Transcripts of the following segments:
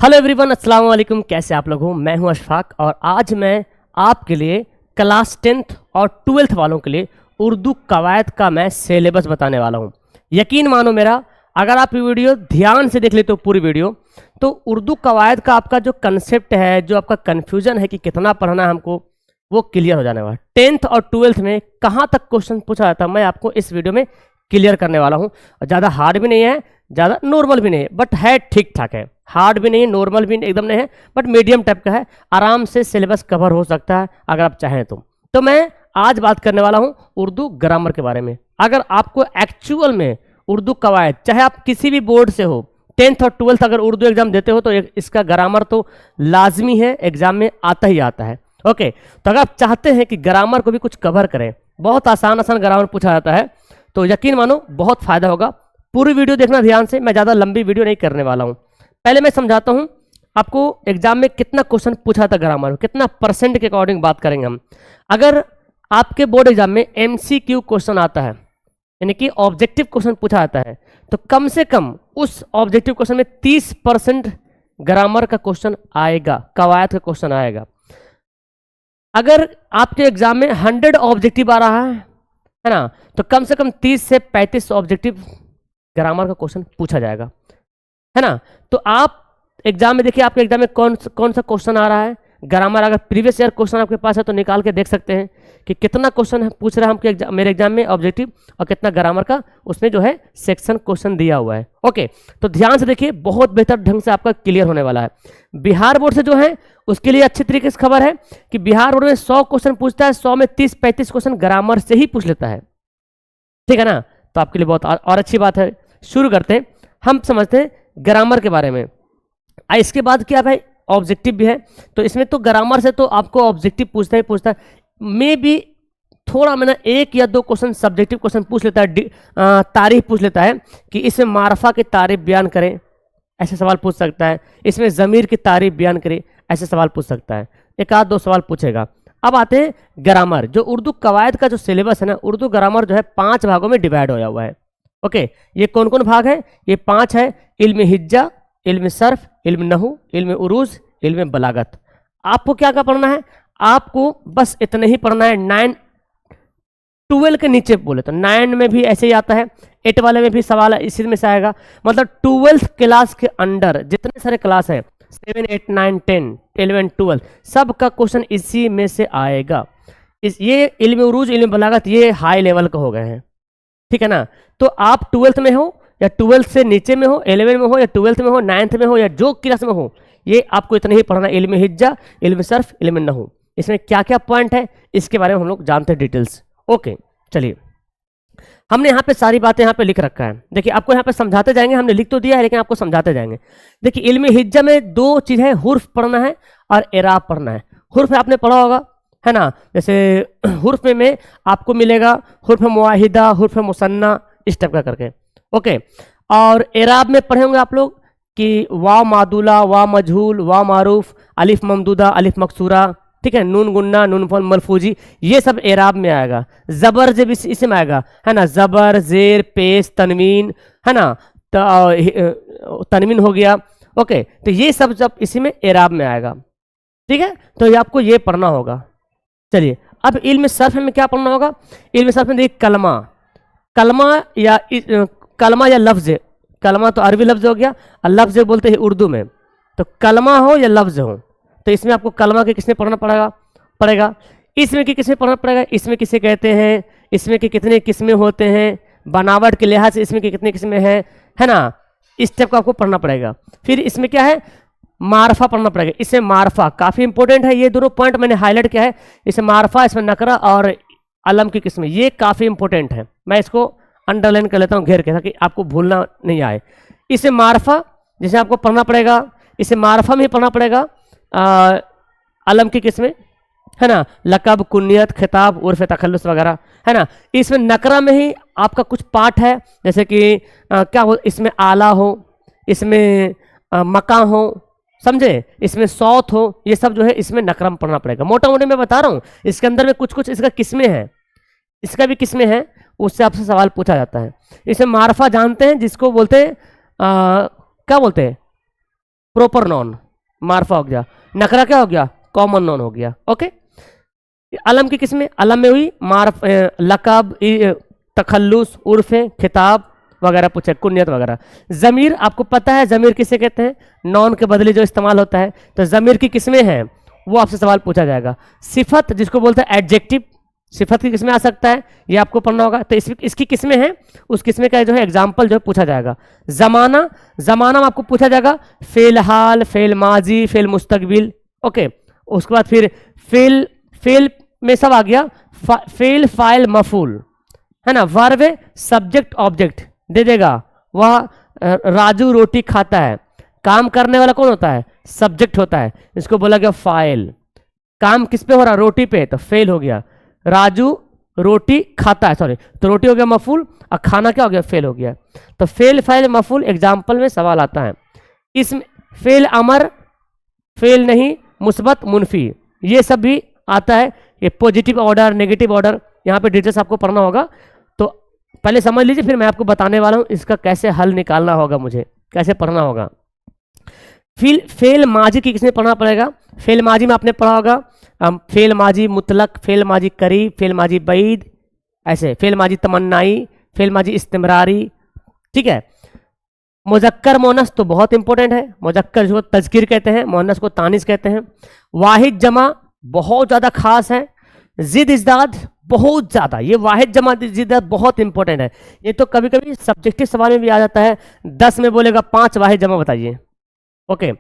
Hello everyone, अस्सलाम वालेकुम। कैसे आप लोग हो? मैं हूं अशफाक और आज मैं आपके लिए क्लास 10th और 12th वालों के लिए उर्दू कवायद का मैं सिलेबस बताने वाला हूं। यकीन मानो मेरा, अगर आप ये वीडियो ध्यान से देख लेते हो पूरी वीडियो, तो उर्दू कवायद का आपका जो कंसेप्ट है, जो आपका कन्फ्यूजन है कि कितना पढ़ना है हमको, वो क्लियर हो जाने वाला है। 10th और 12th में कहाँ तक क्वेश्चन पूछा जाता है, मैं आपको इस वीडियो में क्लियर करने वाला हूँ। ज़्यादा हार्ड भी नहीं है, ज़्यादा नॉर्मल भी नहीं है, बट है ठीक ठाक है। हार्ड भी नहीं है, नॉर्मल भी एकदम नहीं है, बट मीडियम टाइप का है। आराम से सिलेबस कवर हो सकता है अगर आप चाहें तो मैं आज बात करने वाला हूँ उर्दू ग्रामर के बारे में। अगर आपको एक्चुअल में उर्दू कवायद, चाहे आप किसी भी बोर्ड से हो, 10th और 12th अगर उर्दू एग्जाम देते हो, तो इसका ग्रामर तो लाजमी है, एग्जाम में आता ही आता है। ओके, तो अगर आप चाहते हैं कि ग्रामर को भी कुछ कवर करें, बहुत आसान आसान ग्रामर पूछा जाता है, तो यकीन मानो बहुत फायदा होगा। पूरी वीडियो देखना ध्यान से, मैं ज़्यादा लंबी वीडियो नहीं करने वाला हूँ। पहले मैं समझाता हूँ आपको एग्जाम में कितना क्वेश्चन पूछा था ग्रामर में, कितना परसेंट के अकॉर्डिंग बात करेंगे हम। अगर आपके बोर्ड एग्जाम में MCQ क्वेश्चन आता है, यानी कि ऑब्जेक्टिव क्वेश्चन पूछा जाता है, तो कम से कम उस ऑब्जेक्टिव क्वेश्चन में 30% ग्रामर का क्वेश्चन आएगा, कवायद का क्वेश्चन आएगा। अगर आपके एग्जाम में 100 ऑब्जेक्टिव आ रहा है ना, तो कम से कम 30 से 35 ऑब्जेक्टिव ग्रामर का क्वेश्चन पूछा जाएगा, है ना। तो आप एग्जाम में देखिए, आपके एग्जाम में कौन सा क्वेश्चन आ रहा है ग्रामर। अगर प्रीवियस ईयर क्वेश्चन आपके पास है तो निकाल के देख सकते हैं कि कितना क्वेश्चन पूछ रहा है हमके मेरे एग्जाम में ऑब्जेक्टिव, और कितना ग्रामर का उसमें जो है सेक्शन क्वेश्चन दिया हुआ है। ओके, तो ध्यान से देखिए, बहुत बेहतर ढंग से आपका क्लियर होने वाला है। बिहार बोर्ड से जो है उसके लिए अच्छी तरीके से खबर है कि बिहार बोर्ड में 100 क्वेश्चन पूछता है, 100 में 30-35 क्वेश्चन ग्रामर से ही पूछ लेता है, ठीक है ना। तो आपके लिए बहुत और अच्छी बात है। शुरू करते हैं, हम समझते हैं ग्रामर के बारे में। इसके बाद क्या भाई, ऑब्जेक्टिव भी है। तो इसमें तो ग्रामर से तो आपको ऑब्जेक्टिव पूछता है, मे भी थोड़ा मैंने 1 या 2 क्वेश्चन सब्जेक्टिव क्वेश्चन पूछ लेता है, तारीफ पूछ लेता है कि इसमें मारफा की तारीफ बयान करें, ऐसे सवाल पूछ सकता है। इसमें ज़मीर की तारीफ बयान करें, ऐसे सवाल पूछ सकता है। 1-2 सवाल पूछेगा। अब आते हैं ग्रामर। जो उर्दू कवायद का जो सिलेबस है ना, उर्दू ग्रामर जो है 5 भागों में डिवाइड होया हुआ है। ओके, ये कौन कौन भाग है? ये 5 है। इल्म हिज्जा, इल्म सर्फ, इल्म नहू, इल्म उरूज, इल्म बलागत। आपको क्या क्या पढ़ना है? आपको बस इतने ही पढ़ना है। 9 12 के नीचे बोले तो 9 में भी ऐसे ही आता है, 8 वाले में भी सवाल इसी में से आएगा। मतलब 12th क्लास के अंडर जितने सारे क्लास हैं, 7, 8, 9, 10, 11, 12, सब का क्वेश्चन इसी में से आएगा। ये इल्म उरूज, इल्म बलागत, ये हाई लेवल का हो गए हैं, ठीक है ना। तो आप 12th में हो या 12th से नीचे में हो, 11 में हो या 12th में हो, 9th में हो या जो क्लास में हो, ये आपको इतना ही पढ़ना। इल्म हिज्जा, इल्म सर्फ, इल्म नहू, इसमें क्या क्या पॉइंट है इसके बारे में हम लोग जानते हैं डिटेल्स। ओके, चलिए, हमने यहाँ पे सारी बातें यहाँ पे लिख रखा है। देखिए, आपको यहाँ पे समझाते जाएंगे, हमने लिख तो दिया है लेकिन आपको समझाते जाएंगे। देखिए, इल्म हिज्जा में 2 चीज़ है, हुर्फ पढ़ना है और एराब पढ़ना है। हुर्फ आपने पढ़ा होगा, है ना। जैसे हुर्फ में आपको मिलेगा हुर्फ मुआहिदा, हुर्फ मुसन्ना, इस टाइप का करके। ओके, और एराब में पढ़े होंगे आप लोग कि वाव मादूला, वाव मजहूल, वाव मारूफ, अलिफ ममदूदा, अलिफ मकसूरा, ठीक है, नून गुन्ना, नून मलफूजी, ये सब एराब में आएगा। जबर जब इसी में आएगा, है ना। जबर, जेर, पेश, तनवीन, है ना, तनवीन हो गया। ओके, तो ये सब जब इसी में एराब में आएगा, ठीक है। तो ये आपको ये पढ़ना होगा। चलिए, अब इल्म सर्फ में क्या पढ़ना होगा? इल्म सर्फ में देखिए, कलमा, कलमा या लफ्ज। कलमा तो अरबी लफ्ज हो गया, और लफ्ज बोलते हैं उर्दू में। तो कलमा हो या लफ्ज हो, तो इसमें आपको कलमा के किसमें पढ़ना पड़ेगा। इसमें कि किसमें पढ़ना पड़ेगा, इसमें किसे कहते हैं, इसमें के कितने किस्में होते हैं, बनावट के लिहाज से इसमें की कितनी किस्में हैं, है ना। इस टाइप का आपको पढ़ना पड़ेगा। फिर इसमें क्या है, मारफा पढ़ना पड़ेगा। इसमें मारफा काफ़ी इंपॉर्टेंट है, ये दोनों पॉइंट मैंने हाईलाइट किया है। इसमें मारफा, इसमें नकरा और अलम की किस्में, ये काफ़ी इंपॉर्टेंट है। मैं इसको अंडरलाइन कर लेता हूँ घेर के, ताकि आपको भूलना नहीं आए। इसे मारफा जिसे आपको पढ़ना पड़ेगा, इसे मारफा में ही पढ़ना पड़ेगा। अलम की किस्में, है ना, लकब, कुन्नियत, खिताब, उर्फ, तखल्लुस वगैरह, है ना। इसमें नकरा में ही आपका कुछ पार्ट है, जैसे कि क्या हो, इसमें आला हो, इसमें मका हो, समझे, इसमें सौत हो, ये सब जो है इसमें नकरा में पढ़ना पड़ेगा। मोटा मोटे मैं बता रहा हूँ, इसके अंदर में कुछ कुछ इसका किस्में हैं, इसका भी किस्में हैं, उससे आपसे सवाल पूछा जाता है। इसे मारफा जानते हैं, जिसको बोलते हैं क्या बोलते हैं, प्रॉपर नॉन, मार्फा हो गया। नकरा क्या हो गया? कॉमन नॉन हो गया। ओके, अलम की किस्में, अलम में हुई मार्फ, लकब, तखल्लुस, उर्फ़, खिताब वगैरह पूछे, कुन्यत वगैरह। ज़मीर आपको पता है ज़मीर किसे कहते हैं? नॉन के बदले जो इस्तेमाल होता है, तो ज़मीर की किस्में हैं वो आपसे सवाल पूछा जाएगा। सिफत जिसको बोलते हैं एडजेक्टिव, सिफत की किस्में आ सकता है, ये आपको पढ़ना होगा। तो इसकी किस्में हैं, उस किस्में का जो है एग्जाम्पल जो है पूछा जाएगा। ज़माना, ज़माना में आपको पूछा जाएगा फ़ेल हाल, फ़ेल माजी, फ़ेल मुस्तकबिल। ओके, उसके बाद फिर फ़ेल, फ़ेल में सब आ गया, फ़ेल फ़ाइल मफूल, है ना। वर्ब सब्जेक्ट ऑब्जेक्ट दे देगा, वह राजू रोटी खाता है। काम करने वाला कौन होता है? सब्जेक्ट होता है, इसको बोला गया फाइल। काम किस पे हो रहा? रोटी पे, तो फेल हो गया। राजू रोटी खाता है, सॉरी, तो रोटी हो गया मफूल और खाना क्या हो गया? फेल हो गया। तो फेल फाइल मफूल एग्जाम्पल में सवाल आता है। इसमें फेल अमर, फेल नहीं, मुस्बत, मुनफी, ये सब भी आता है। ये पॉजिटिव ऑर्डर, नेगेटिव ऑर्डर, यहाँ पे डिटेल्स आपको पढ़ना होगा। तो पहले समझ लीजिए, फिर मैं आपको बताने वाला हूँ इसका कैसे हल निकालना होगा, मुझे कैसे पढ़ना होगा। फिर फेल माजी की किसने पढ़ना पड़ेगा? फेल माजी में आपने पढ़ा होगा फेल माजी मुतलक, फेल माजी करीब, फेल माजी बैद, ऐसे फेल माजी तमन्नाई, फेल माजी इस्तिमरारी। ठीक है। मुजक्कर मोनस तो बहुत इंपॉर्टेंट है। मुजक्कर जो तज़किर कहते हैं, मोनस को तानिस कहते हैं। वाहिद जमा बहुत ज़्यादा खास है। जिद इजदाद बहुत ज़्यादा, ये वाहिद जमा जिद इजदाद बहुत इंपॉर्टेंट है। ये तो कभी कभी सब्जेक्टिव सवाल में भी आ जाता है, 10 में बोलेगा 5 वाहिद जमा बताइए। ओके,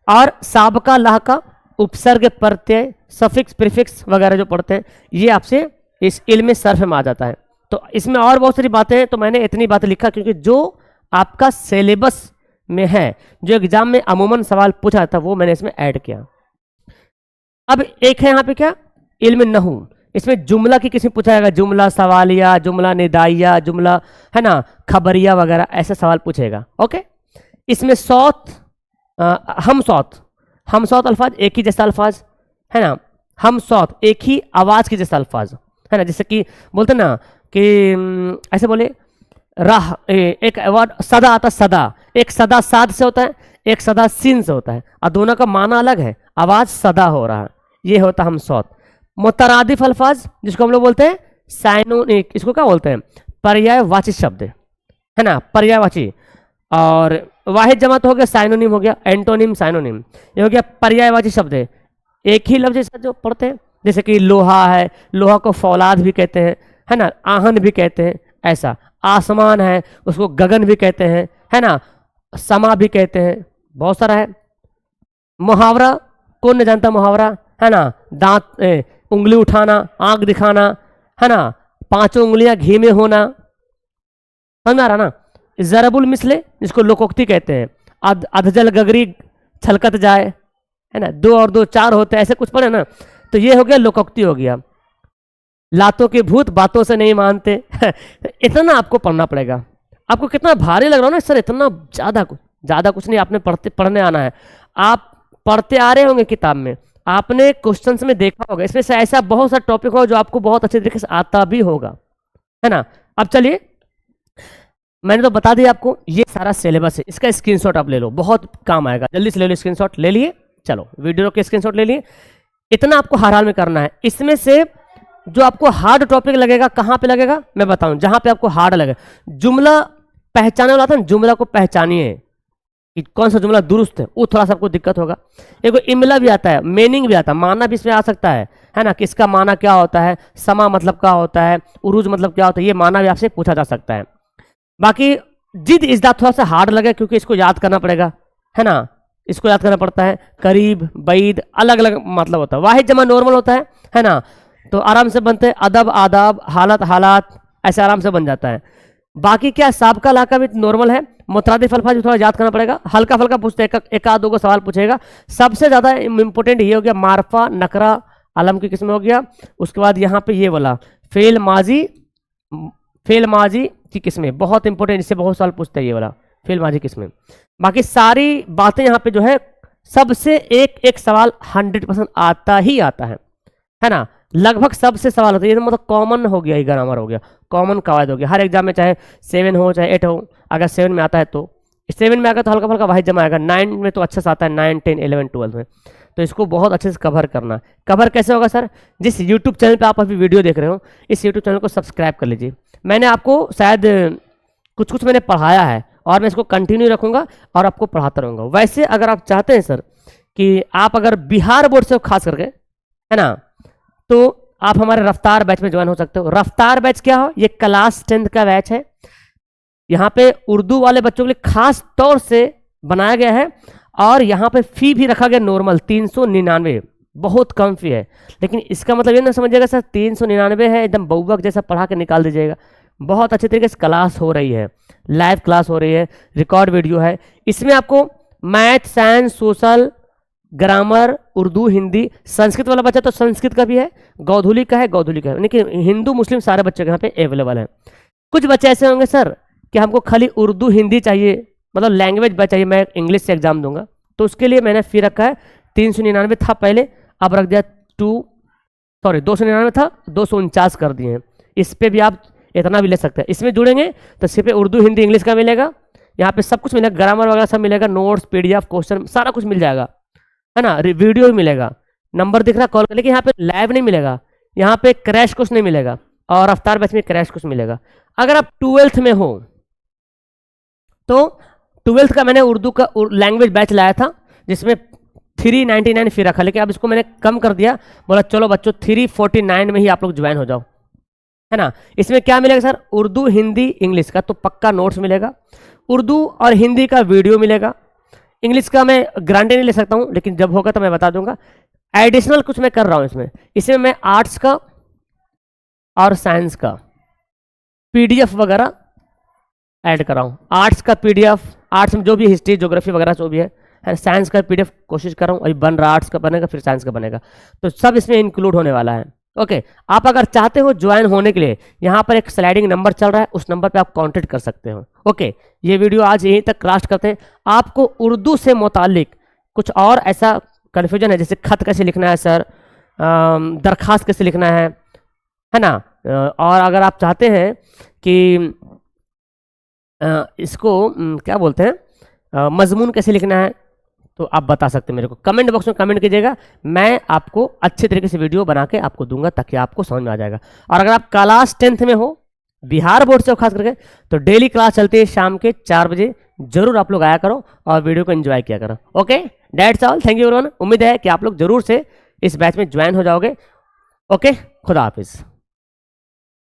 और साबका लाहका, उपसर्ग, प्रत्यय, सफिक्स, प्रीफिक्स वगैरह जो पढ़ते हैं, ये आपसे इस इल्म सर्फ में आ जाता है। तो इसमें और बहुत सारी बातें हैं, तो मैंने इतनी बातें लिखा क्योंकि जो आपका सिलेबस में है, जो एग्जाम में अमूमन सवाल पूछा था, वो मैंने इसमें ऐड किया। अब एक है यहाँ पे क्या? इल्म नहू, इसमें जुमला की किसी पूछा जाएगा, जुमला सवालिया, जुमला निदाइया, जुमला, है ना, खबरिया वगैरह, ऐसे सवाल पूछेगा। ओके, इसमें सौत, हम सौत अल्फाज एक ही जैसा अल्फाज, है ना। हम सौत एक ही आवाज के जैसा अल्फाज, है ना। जैसे कि बोलते ना कि ऐसे बोले राह, एक वर्ड सदा आता, सदा, एक सदा साद से होता है, एक सदा सीन से होता है, और दोनों का माना अलग है, आवाज सदा हो रहा है, ये होता हम सौत। मुतरादिफ अल्फाज जिसको हम लोग बोलते हैं साइनोनिक, इसको क्या बोलते हैं? पर्यायवाची शब्द, है ना, पर्यायवाची। और वाहिद जमा तो हो गया साइनोनिम, हो गया एंटोनिम, साइनोनिम, ये हो गया पर्यायवाची शब्द है, एक ही लफ्ज जैसा जो पढ़ते हैं। जैसे कि लोहा है, लोहा को फौलाद भी कहते हैं, है ना, आहन भी कहते हैं, ऐसा। आसमान है, उसको गगन भी कहते हैं, है ना, समा भी कहते हैं, बहुत सारा है। मुहावरा, कौन नहीं जानता मुहावरा, है ना, दांत, उंगली उठाना, आंख दिखाना, है ना, 5 उंगलियां घी में होना, समझ में आ रहा ना। जरबुल मिसले जिसको लोकोक्ति कहते हैं, अधजल गगरी छलकत जाए, है ना, 2 और 2 4 होते हैं, ऐसे कुछ पढ़े ना, तो ये हो गया लोकोक्ति हो गया। लातों के भूत बातों से नहीं मानते इतना आपको पढ़ना पड़ेगा। आपको कितना भारी लग रहा है ना सर, इतना ज़्यादा कुछ नहीं, आपने पढ़ने आना है। आप पढ़ते आ रहे होंगे किताब में, आपने क्वेश्चंस में देखा होगा, इसमें से ऐसा बहुत सा टॉपिक होगा जो आपको बहुत अच्छे तरीके से आता भी होगा, है ना। अब चलिए, मैंने तो बता दिया आपको, ये सारा सिलेबस है, इसका स्क्रीनशॉट आप ले लो, बहुत काम आएगा। जल्दी से ले लो स्क्रीनशॉट, ले लिए, चलो वीडियो के स्क्रीनशॉट ले लिए। इतना आपको हर हाल में करना है। इसमें से जो आपको हार्ड टॉपिक लगेगा, कहाँ पे लगेगा मैं बताऊं, जहां पे आपको हार्ड लगे। जुमला पहचाने वाला था ना, जुमला को पहचानिए कि कौन सा जुमला दुरुस्त है, वो थोड़ा सा आपको दिक्कत होगा। एक इमला भी आता है, मीनिंग भी आता है, माना भी इसमें आ सकता है ना, किसका माना क्या होता है, समा मतलब क्या होता है, उरूज मतलब क्या होता है, ये माना भी आपसे पूछा जा सकता है। बाकी जिद इज्दा थोड़ा सा हार्ड लगे क्योंकि इसको याद करना पड़ेगा, है ना, इसको याद करना पड़ता है। करीब, बैद, अलग अलग मतलब होता है। वाहिद जमा नॉर्मल होता है ना, तो आराम से बनते हैं। अदब, आदाब, हालत, हालात, ऐसे आराम से बन जाता है। बाकी क्या, साबका लाका भी नॉर्मल है। मुतरादिफ अल्फाज भी थोड़ा याद करना पड़ेगा, हल्का फल्का पूछते हैं, एक आध 2 को सवाल पूछेगा। सबसे ज़्यादा इंपॉर्टेंट ये हो गया मारफा, नकरा, अलम की किस्म हो गया। उसके बाद यहाँ पे ये वाला फेल माजी की किस्में बहुत इंपॉर्टेंट, इससे बहुत सवाल पूछते हैं, ये वाला फेल माजी किस्में। बाकी सारी बातें यहाँ पे जो है, सबसे एक सवाल 100% आता है ना, लगभग सबसे सवाल होता है। ये तो मतलब कॉमन हो गया, ये ग्रामर हो गया, कॉमन कवायद हो गया हर एग्जाम में, चाहे 7 हो चाहे 8 हो। अगर 7 में आता है तो 7 में आएगा तो हल्का फल्का वाहिद जमा आएगा, 9 में तो अच्छा से आता है, 9, 10, 11, 12 में। तो इसको बहुत अच्छे से कवर करना। कवर कैसे होगा सर? जिस यूट्यूब चैनल पे आप अभी वीडियो देख रहे हो, इस यूट्यूब चैनल को सब्सक्राइब कर लीजिए। मैंने आपको शायद कुछ कुछ मैंने पढ़ाया है और मैं इसको कंटिन्यू रखूँगा और आपको पढ़ाता रहूँगा। वैसे अगर आप चाहते हैं सर कि आप अगर बिहार बोर्ड से खास करके, है ना, तो आप हमारे रफ्तार बैच में ज्वाइन हो सकते हो। रफ्तार बैच क्या हो? ये क्लास 10th का बैच है। यहाँ पे उर्दू वाले बच्चों के लिए खास तौर से बनाया गया है और यहाँ पे फी भी रखा गया नॉर्मल 399, बहुत कम फी है। लेकिन इसका मतलब ये ना समझिएगा सर 399 है एकदम बउआ जैसा पढ़ा के निकाल दीजिएगा। बहुत अच्छे तरीके से क्लास हो रही है, लाइव क्लास हो रही है, रिकॉर्ड वीडियो है। इसमें आपको math, science, social, grammar, Urdu, Hindi, Sanskrit वाला बच्चा तो संस्कृत का भी है, गौधुली का है, गौधुली का है, यानी कि हिंदू मुस्लिम सारे बच्चे यहाँ पे अवेलेबल है। कुछ बच्चे ऐसे होंगे सर कि हमको खाली उर्दू हिंदी चाहिए, मतलब लैंग्वेज बच चाहिए, मैं इंग्लिश से एग्जाम दूंगा, तो उसके लिए मैंने फी रखा है 399 था पहले, अब रख दिया 299 था, 249 कर दिए हैं। इस पर भी आप इतना भी ले सकते हैं। इसमें जुड़ेंगे तो सिर्फ उर्दू हिंदी इंग्लिश का मिलेगा, यहाँ पे सब कुछ मिलेगा, ग्रामर वगैरह सब मिलेगा, नोट्स, PDF, क्वेश्चन सारा कुछ मिल जाएगा, है ना, वीडियो भी मिलेगा, नंबर दिख रहा कॉल कर। लेकिन यहाँ पे लाइव नहीं मिलेगा, यहाँ पे क्रैश कोर्स नहीं मिलेगा और रफ्तार बैच में क्रैश कोर्स मिलेगा। अगर आप 12th में हो तो 12th का मैंने उर्दू का लैंग्वेज बैच लाया था जिसमें 399 फी रखा, लेकिन अब इसको मैंने कम कर दिया, बोला चलो बच्चों 349 में ही आप लोग ज्वाइन हो जाओ, है ना। इसमें क्या मिलेगा सर? उर्दू हिंदी इंग्लिश का तो पक्का नोट्स मिलेगा, उर्दू और हिंदी का वीडियो मिलेगा, इंग्लिश का मैं गारंटी नहीं ले सकता हूँ, लेकिन जब होगा तो मैं बता दूंगा। एडिशनल कुछ मैं कर रहा हूँ इसमें मैं आर्ट्स का और साइंस का PDF वगैरह ऐड कर रहा हूँ। आर्ट्स का PDF, आर्ट्स में जो भी हिस्ट्री ज्योग्राफी वगैरह जो भी है, साइंस का PDF कोशिश कर रहा हूँ, अभी बन रहा, आर्ट्स का बनेगा फिर साइंस का बनेगा, तो सब इसमें इंक्लूड होने वाला है। ओके, आप अगर चाहते हो ज्वाइन होने के लिए, यहाँ पर एक स्लाइडिंग नंबर चल रहा है, उस नंबर पे आप कांटेक्ट कर सकते हो। ओके, ये वीडियो आज यहीं तक क्लास करते हैं। आपको उर्दू से मुतालिक कुछ और ऐसा कन्फ्यूजन है, जैसे खत कैसे लिखना है सर, दरखास्त कैसे लिखना है ना, और अगर आप चाहते हैं कि इसको क्या बोलते हैं, मजमून कैसे लिखना है, तो आप बता सकते हैं मेरे को, कमेंट बॉक्स में कमेंट कीजिएगा, मैं आपको अच्छे तरीके से वीडियो बना के आपको दूंगा ताकि आपको समझ में आ जाएगा। और अगर आप क्लास 10th में हो, बिहार बोर्ड से हो खास करके, तो डेली क्लास चलती है शाम के 4 बजे, जरूर आप लोग आया करो और वीडियो को एंजॉय किया करो। Okay, that's all, thank you everyone. उम्मीद है कि आप लोग जरूर से इस बैच में ज्वाइन हो जाओगे। ओके, खुदा हाफिज़।